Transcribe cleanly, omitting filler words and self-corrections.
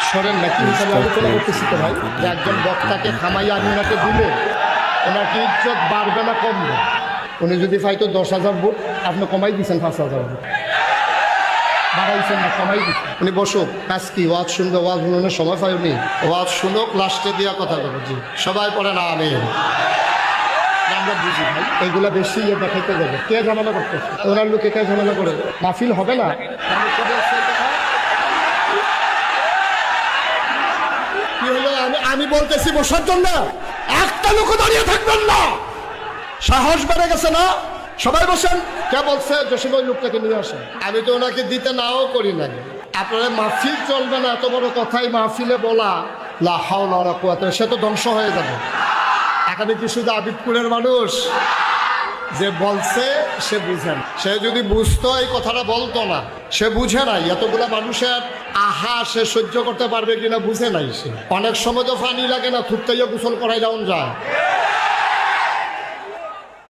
সরেন নাকি হিসাবে আলোচনা করতেছি তো ভাই, যে একজন বক্তাকে খামাইয়া আমি ওনাকে দিলে ওনার কি ইজ্জত বাড়বে না কমবে? উনি যদি পাইতো 10,000 ভোট, আপনি কমাই দিচ্ছেন 5,000 ভোট, বাড়াইছেন না কমাই দিচ্ছেন। উনি বসুক, কাজ কি? ওয়াজ শুনবে, ওয়াজ শুনানোর সময় পাইনি, ওয়াজ শুনুক, লাস্টে দিয়া কথা বলবো। জি সবাই পড়ে না আমি আমরা বুঝি ভাই, এইগুলা বেশি দেখাইতে যাবে। কে ঝামেলা করতেছে? ওনার লোকে কে ঝামেলা করে? মাহফিল হবে না। কি হলো? আমি বলতেছি বসার জন্য, একটা লোক দাঁড়িয়ে থাকবেন না। সাহস বেড়ে গেছে না? সবাই বসেন। কে বলছে জসিম ওই লোকটাকে নিয়ে আসেন? আমি তো ওনাকে দিতে নাও করি না। আপনারা মাহফিল চলবে না, এত বড় কথাই মাহফিলে বলা, লা হাওলা ওয়ালা কুওয়াতা, সে তো ধ্বংস হয়ে যাবে। এখানে কি শুধু আবিদপুরের মানুষ? যে বলছে সে বুঝেন, সে যদি বুঝতো এই কথাটা বলতো না। সে বুঝে নাই, এতগুলা মানুষের আহা সে সহ্য করতে পারবে কিনা বুঝে নাই। সে অনেক সময় তো পানি লাগে না, থুতটাইয়া গোসল করাই যাওয়া যায়।